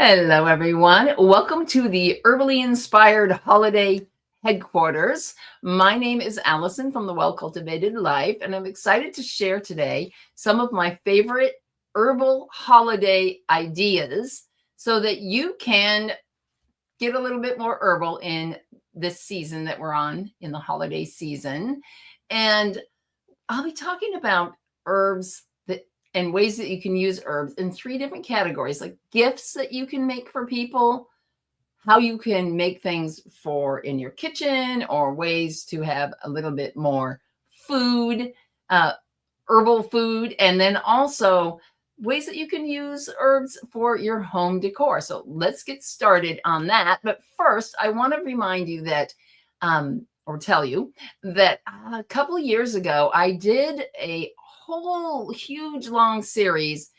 Hello, everyone. Welcome to the Herbally-Inspired Holiday Headquarters. My name is Allison from the Well Cultivated Life, and I'm excited to share today some of my favorite herbal holiday ideas so that you can get a little bit more herbal in this season that we're on in the holiday season. And I'll be talking about herbs that and ways that you can use herbs in three different categories, like gifts that you can make for people, how you can make things for in your kitchen, or ways to have a little bit more food, uh, herbal food, and then also ways that you can use herbs for your home decor. So let's get started on that. But first, I want to remind you that, or tell you that a couple of years ago, I did a whole huge long series,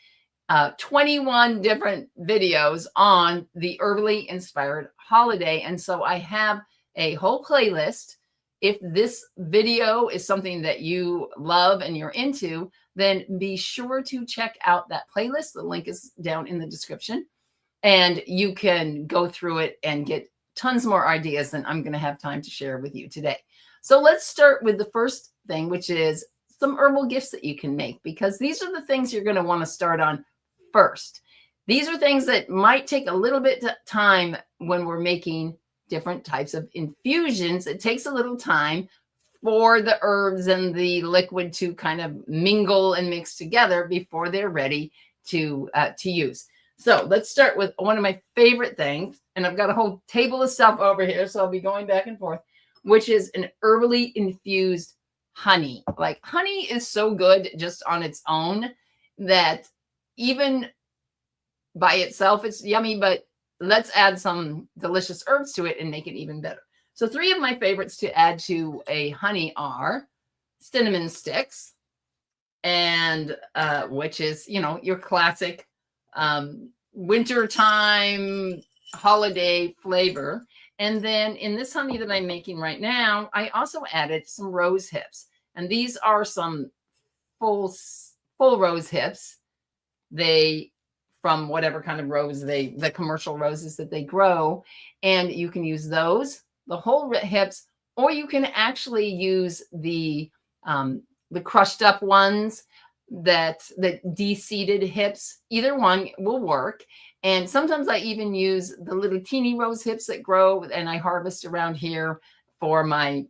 21 different videos on the Herbally-Inspired holiday. And so I have a whole playlist. If this video is something that you love and you're into, then be sure to check out that playlist. The link is down in the description, and you can go through it and get tons more ideas than I'm going to have time to share with you today. So let's start with the first thing, which is some herbal gifts that you can make, because these are the things you're going to want to start on first. These are things that might take a little bit of time when we're making different types of infusions. It takes a little time for the herbs and the liquid to kind of mingle and mix together before they're ready to use. So let's start with one of my favorite things, and I've got a whole table of stuff over here, so I'll be going back and forth, which is an herbally infused honey. Like, honey is so good just on its own that even by itself it's yummy, but let's add some delicious herbs to it and make it even better. So three of my favorites to add to a honey are cinnamon sticks, and which is, your classic wintertime holiday flavor. And then in this honey that I'm making right now, I also added some rose hips. And these are some full rose hips. They, from whatever kind of rose the commercial roses that they grow. And you can use those, the whole hips, or you can actually use the crushed up ones, that de-seeded hips. Either one will work. And sometimes I even use the little teeny rose hips that grow and I harvest around here for my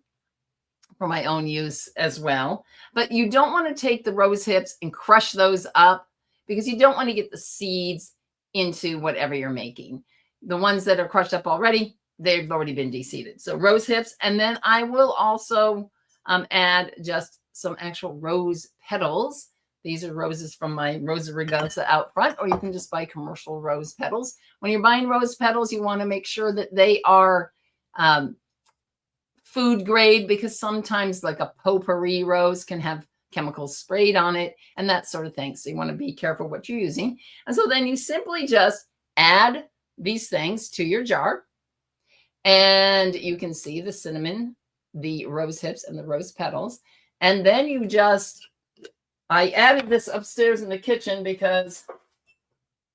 own use as well. But you don't want to take the rose hips and crush those up, because you don't want to get the seeds into whatever you're making. The ones that are crushed up already, they've already been de-seeded. So rose hips. And then I will also add just some actual rose petals. These are roses from my Rosa rugosa out front, or you can just buy commercial rose petals. When you're buying rose petals, you want to make sure that they are food grade, because sometimes like a potpourri rose can have chemicals sprayed on it and that sort of thing. So you want to be careful what you're using. And so then you simply just add these things to your jar, and you can see the cinnamon, the rose hips, and the rose petals. And then you just, I added this upstairs in the kitchen because,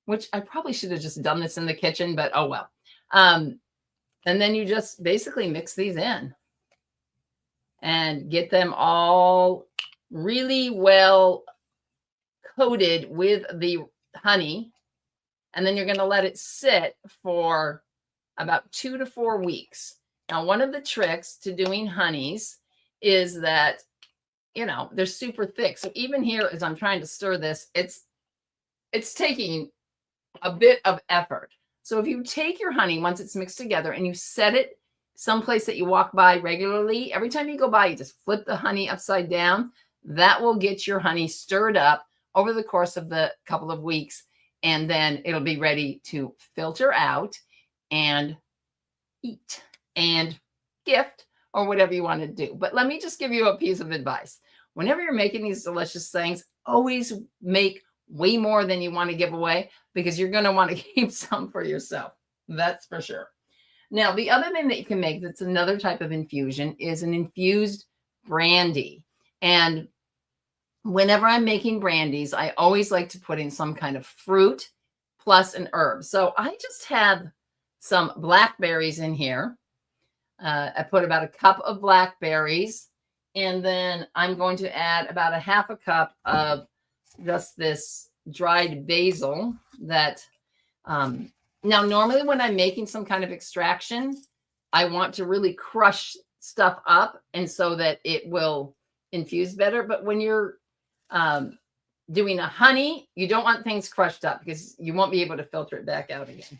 which I probably should have just done this in the kitchen, but oh well. And then you just basically mix these in and get them all really well coated with the honey. And then you're going to let it sit for about 2 to 4 weeks. Now, one of the tricks to doing honeys is that, they're super thick. So even here, as I'm trying to stir this, it's taking a bit of effort. So if you take your honey once it's mixed together and you set it someplace that you walk by regularly, every time you go by, you just flip the honey upside down. That will get your honey stirred up over the course of the couple of weeks, and then it'll be ready to filter out and eat and gift, or whatever you want to do. But let me just give you a piece of advice. Whenever you're making these delicious things, always make way more than you want to give away, because you're going to want to keep some for yourself. That's for sure. Now, the other thing that you can make that's another type of infusion is an infused brandy. And whenever I'm making brandies, I always like to put in some kind of fruit, plus an herb. So I just have some blackberries in here. I put about a cup of blackberries, and then I'm going to add about a half a cup of just this dried basil that, now normally when I'm making some kind of extraction, I want to really crush stuff up and so that it will infuse better. But when you're doing a honey, you don't want things crushed up because you won't be able to filter it back out again.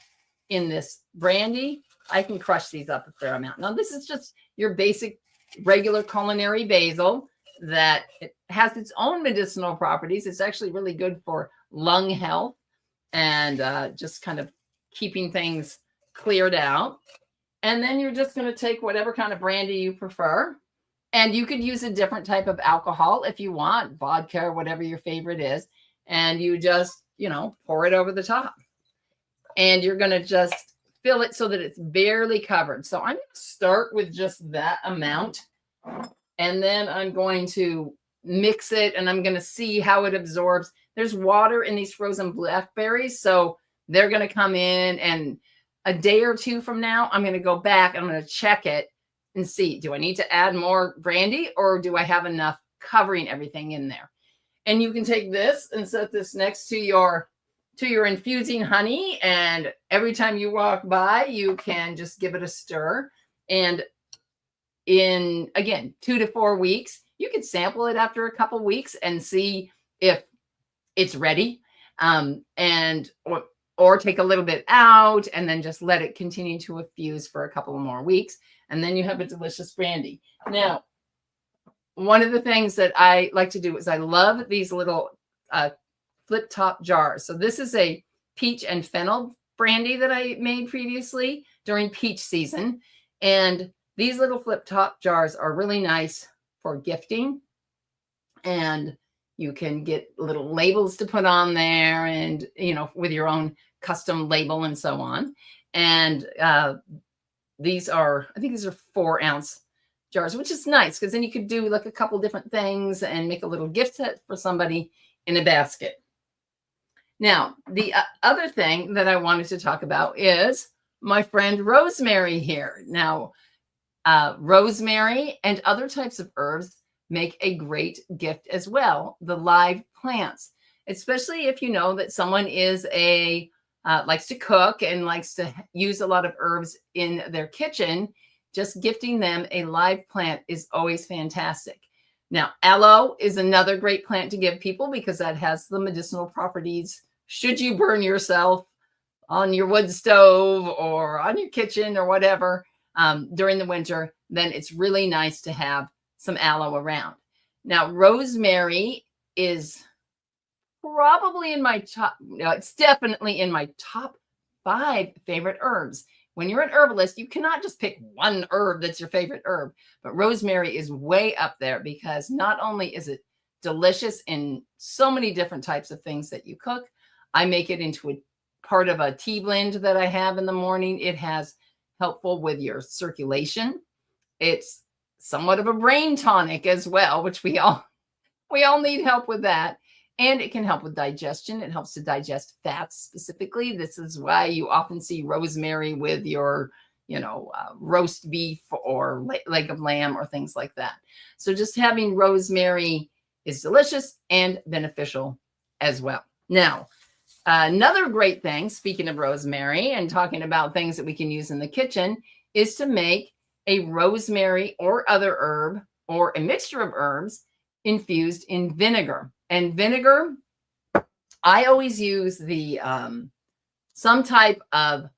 In this brandy, I can crush these up a fair amount. Now, this is just your basic regular culinary basil that it has its own medicinal properties. It's actually really good for lung health and just kind of keeping things cleared out. And then you're just going to take whatever kind of brandy you prefer. And you could use a different type of alcohol if you want, vodka or whatever your favorite is. And you just, pour it over the top. And you're going to just fill it so that it's barely covered. So I'm going to start with just that amount. And then I'm going to mix it and I'm going to see how it absorbs. There's water in these frozen blackberries. So they're going to come in, and a day or two from now, I'm going to go back. I'm going to check it and see, do I need to add more brandy or do I have enough covering everything in there? And you can take this and set this next to your infusing honey. And every time you walk by, you can just give it a stir. And in, again, 2 to 4 weeks, you can sample it after a couple weeks and see if it's ready. Or take a little bit out and then just let it continue to infuse for a couple more weeks. And then you have a delicious brandy. Now, one of the things that I like to do is I love these little flip top jars. So this is a peach and fennel brandy that I made previously during peach season. And these little flip top jars are really nice for gifting. And you can get little labels to put on there and, with your own custom label and so on. And I think these are 4-ounce jars, which is nice because then you could do like a couple different things and make a little gift set for somebody in a basket. Now, the other thing that I wanted to talk about is my friend Rosemary here. Now, rosemary and other types of herbs make a great gift as well. The live plants, especially if you know that someone is likes to cook and likes to use a lot of herbs in their kitchen, just gifting them a live plant is always fantastic. Now, aloe is another great plant to give people because that has the medicinal properties. Should you burn yourself on your wood stove or on your kitchen or whatever during the winter, then it's really nice to have some aloe around. Now, rosemary is probably in my top, it's definitely in my top 5 favorite herbs. When you're an herbalist, you cannot just pick one herb that's your favorite herb, but rosemary is way up there because not only is it delicious in so many different types of things that you cook, I make it into a part of a tea blend that I have in the morning. It has helpful with your circulation. It's somewhat of a brain tonic as well, which we all need help with that. And it can help with digestion. It helps to digest fats specifically. This is why you often see rosemary with your, roast beef or leg of lamb or things like that. So just having rosemary is delicious and beneficial as well. Now, another great thing, speaking of rosemary and talking about things that we can use in the kitchen, is to make a rosemary or other herb or a mixture of herbs infused in vinegar. And vinegar, I always use the some type of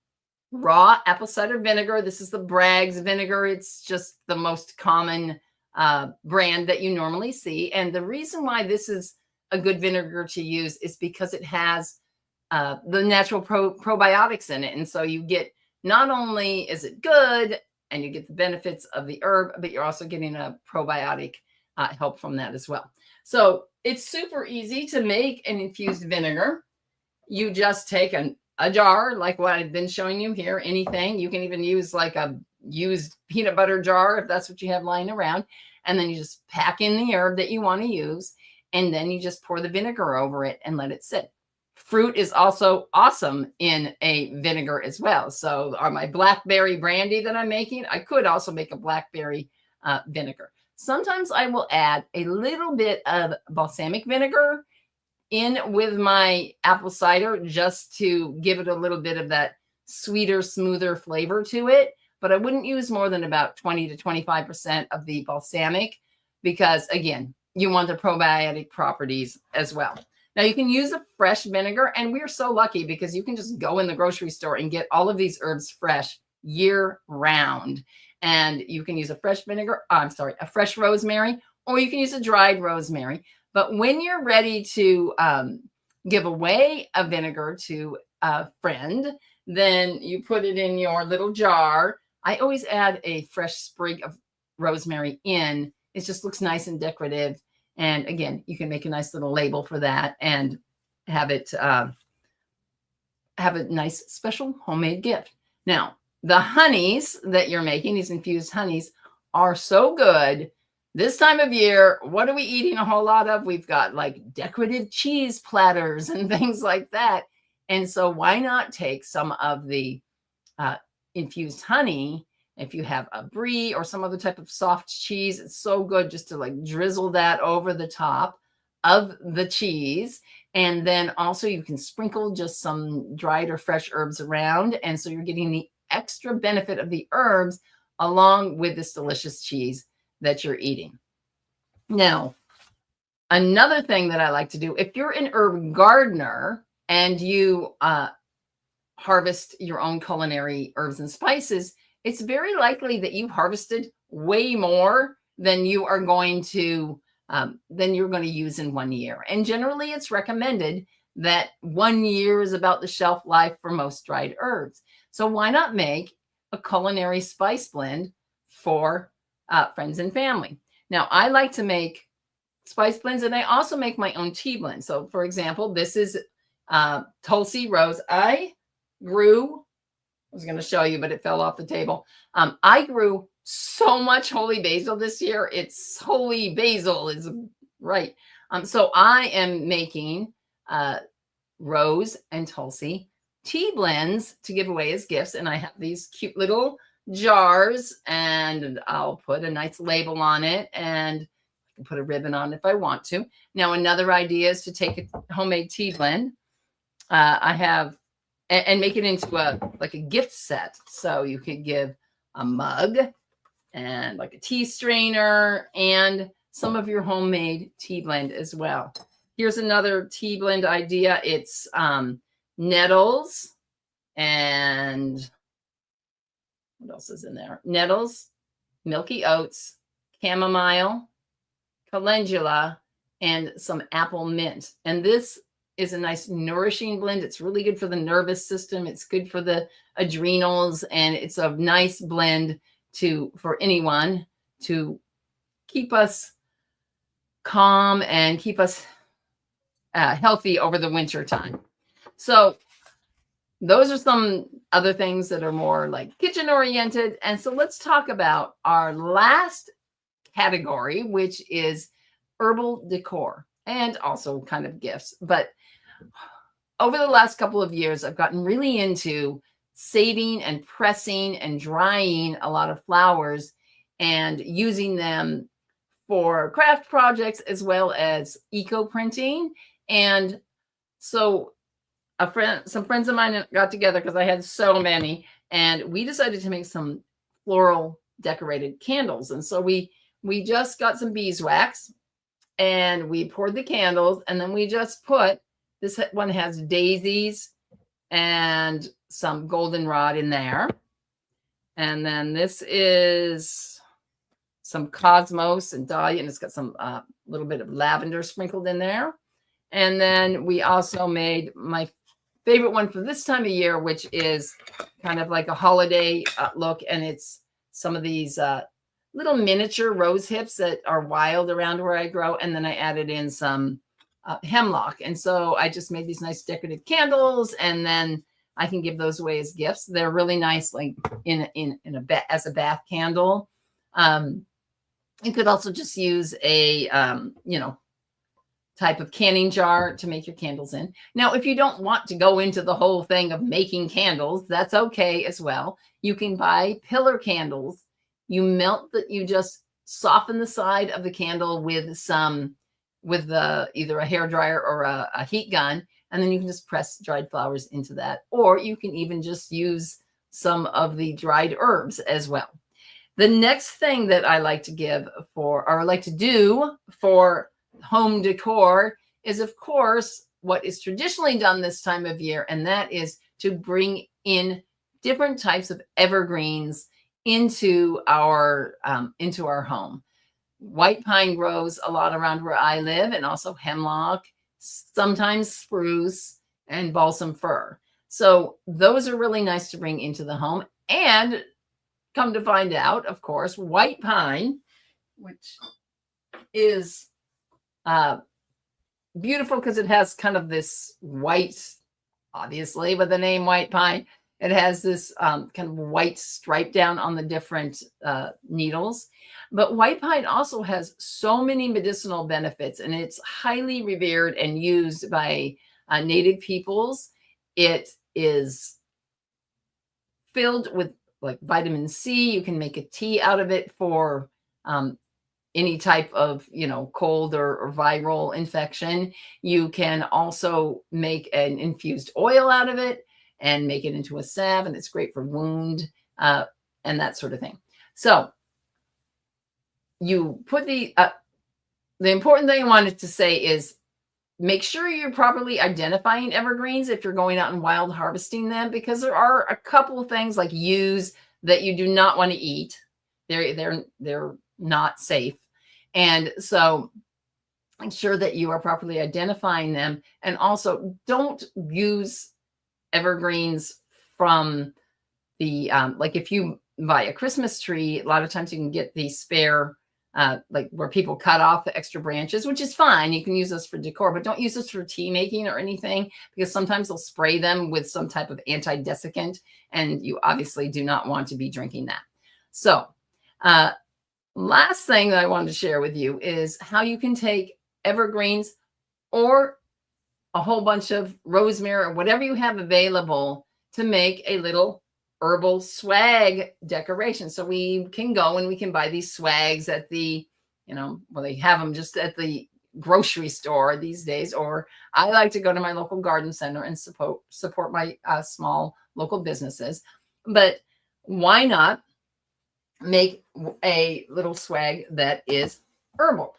raw apple cider vinegar. This is the Bragg's vinegar. It's just the most common brand that you normally see. And the reason why this is a good vinegar to use is because it has the natural probiotics in it. And so you get, not only is it good and you get the benefits of the herb, but you're also getting a probiotic help from that as well. So it's super easy to make an infused vinegar. You just take a jar like what I've been showing you here, anything. You can even use like a used peanut butter jar if that's what you have lying around. And then you just pack in the herb that you want to use. And then you just pour the vinegar over it and let it sit. fruit is also awesome in a vinegar as well. So on my blackberry brandy that I'm making, I could also make a blackberry vinegar. Sometimes I will add a little bit of balsamic vinegar in with my apple cider just to give it a little bit of that sweeter, smoother flavor to it. But I wouldn't use more than about 20 to 25% of the balsamic because, again, you want the probiotic properties as well. Now, you can use a fresh vinegar, and we're so lucky because you can just go in the grocery store and get all of these herbs fresh year round. And you can use a fresh vinegar, a fresh rosemary, or you can use a dried rosemary. But when you're ready to give away a vinegar to a friend, then you put it in your little jar. I always add a fresh sprig of rosemary in. It just looks nice and decorative. And again, you can make a nice little label for that and have it have a nice special homemade gift. Now, the honeys that you're making, these infused honeys, are so good. This time of year, what are we eating a whole lot of? We've got like decorative cheese platters and things like that. And so why not take some of the infused honey? If you have a brie or some other type of soft cheese, it's so good just to like drizzle that over the top of the cheese. And then also you can sprinkle just some dried or fresh herbs around. And so you're getting the extra benefit of the herbs along with this delicious cheese that you're eating. Now, another thing that I like to do, if you're an herb gardener and you harvest your own culinary herbs and spices, it's very likely that you've harvested way more than you are going to use in 1 year. And generally, it's recommended that 1 year is about the shelf life for most dried herbs. So why not make a culinary spice blend for friends and family? Now, I like to make spice blends, and I also make my own tea blend. So, for example, this is Tulsi Rose. I was going to show you, but it fell off the table. I grew so much holy basil this year. It's holy basil is right. So I am making rose and Tulsi tea blends to give away as gifts. And I have these cute little jars, and I'll put a nice label on it, and I can put a ribbon on it if I want to. Now, another idea is to take a homemade tea blend. I have and make it into a gift set. So you could give a mug and like a tea strainer and some of your homemade tea blend as well. Here's another tea blend idea. It's nettles and what else is in there? Nettles, milky oats, chamomile, calendula, and some apple mint. And this is a nice nourishing blend. It's really good for the nervous system. It's good for the adrenals, and it's a nice blend for anyone to keep us calm and keep us healthy over the winter time. So those are some other things that are more like kitchen oriented. And so let's talk about our last category, which is herbal decor and also kind of gifts. But over the last couple of years, I've gotten really into saving and pressing and drying a lot of flowers and using them for craft projects as well as eco printing. And so some friends of mine got together because I had so many, and we decided to make some floral decorated candles. And so we just got some beeswax and we poured the candles, and then we just put, this one has daisies and some goldenrod in there. And then this is some cosmos and dahlia, and it's got some little bit of lavender sprinkled in there. And then we also made my favorite one for this time of year, which is kind of like a holiday look. And it's some of these little miniature rose hips that are wild around where I grow. And then I added in some hemlock. And so I just made these nice decorative candles, and then I can give those away as gifts. They're really nice, like as a bath candle. You could also just use a, type of canning jar to make your candles in. Now, if you don't want to go into the whole thing of making candles, that's okay as well. You can buy pillar candles. You just soften the side of the candle with either a hair dryer or a heat gun, and then you can just press dried flowers into that. Or you can even just use some of the dried herbs as well. The next thing that I like to do for home decor is, of course, what is traditionally done this time of year, and that is to bring in different types of evergreens into our home. White pine grows a lot around where I live, and also hemlock, sometimes spruce, and balsam fir. So those are really nice to bring into the home. And come to find out, of course, white pine, which is beautiful because it has kind of this white, obviously, with the name white pine. It has this kind of white stripe down on the different needles. But white pine also has so many medicinal benefits, and it's highly revered and used by native peoples. It is filled with like vitamin C. You can make a tea out of it for any type of, cold or viral infection. You can also make an infused oil out of it and make it into a salve, and it's great for wound and that sort of thing. So you put the important thing I wanted to say is make sure you're properly identifying evergreens if you're going out and wild harvesting them, because there are a couple of things like yews that you do not want to eat. They're not safe. And so make sure that you are properly identifying them. And also don't use evergreens from the, like if you buy a Christmas tree, a lot of times you can get the spare, like where people cut off the extra branches, which is fine. You can use those for decor, but don't use this for tea making or anything, because sometimes they'll spray them with some type of anti-desiccant, and you obviously do not want to be drinking that. So, last thing that I wanted to share with you is how you can take evergreens or a whole bunch of rosemary or whatever you have available to make a little herbal swag decoration. So we can go and we can buy these swags at the, they have them just at the grocery store these days, or I like to go to my local garden center and support my small local businesses. But why not make a little swag that is herbal?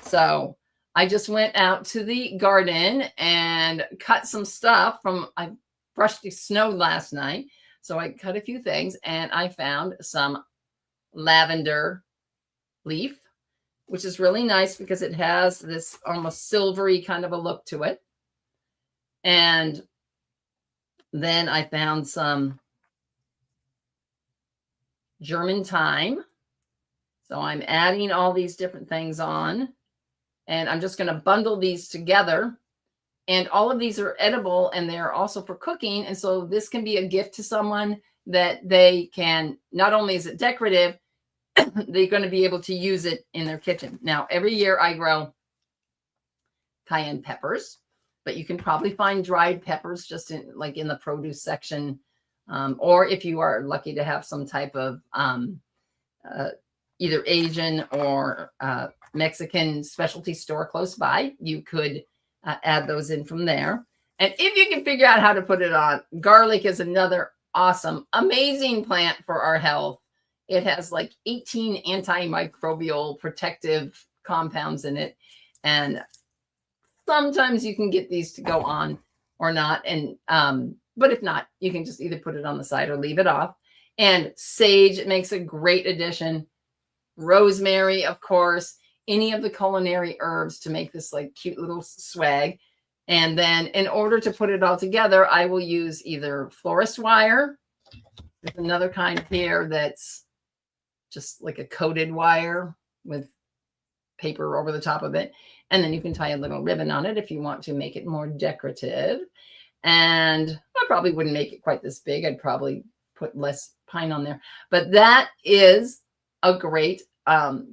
So I just went out to the garden and cut some stuff I brushed the snow last night. So I cut a few things, and I found some lavender leaf, which is really nice because it has this almost silvery kind of a look to it. And then I found some German thyme. So I'm adding all these different things on, and I'm just going to bundle these together. And all of these are edible, and they're also for cooking. And so this can be a gift to someone that they can, not only is it decorative, they're going to be able to use it in their kitchen. Now, every year I grow cayenne peppers, but you can probably find dried peppers just in the produce section. Or if you are lucky to have some type of either Asian or Mexican specialty store close by, you could add those in from there. And if you can figure out how to put it on, garlic is another awesome, amazing plant for our health. It has like 18 antimicrobial protective compounds in it. And sometimes you can get these to go on or not. And but if not, you can just either put it on the side or leave it off. And sage makes a great addition. Rosemary, of course. Any of the culinary herbs to make this like cute little swag. And then in order to put it all together, I will use either Florist wire. There's another kind here that's just like a coated wire with paper over the top of it. And then you can tie a little ribbon on it if you want to make it more decorative. And I probably wouldn't make it quite this big. I'd probably put less pine on there. But that is a great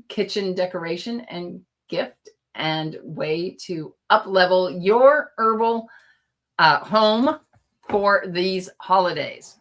kitchen decoration and gift and way to up level your herbal home for these holidays.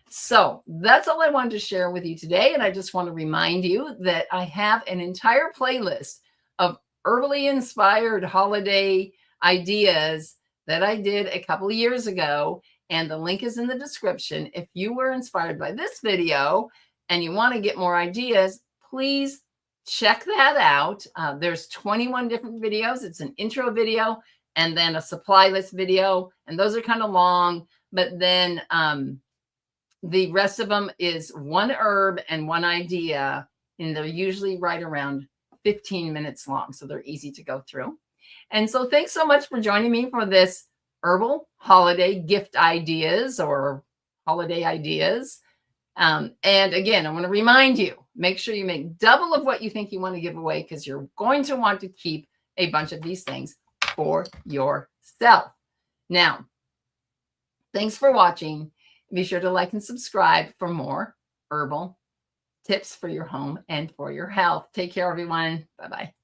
So that's all I wanted to share with you today. And I just want to remind you that I have an entire playlist of herbally inspired holiday ideas that I did a couple of years ago. And the link is in the description. If you were inspired by this video and you want to get more ideas, please check that out. There's 21 different videos. It's an intro video and then a supply list video. And those are kind of long, but then the rest of them is one herb and one idea. And they're usually right around 15 minutes long. So they're easy to go through. And so thanks so much for joining me for this herbal holiday gift ideas or holiday ideas. And again, I want to remind you, make sure you make double of what you think you want to give away, because you're going to want to keep a bunch of these things for yourself. Now, thanks for watching. Be sure to like and subscribe for more herbal tips for your home and for your health. Take care, everyone. Bye-bye.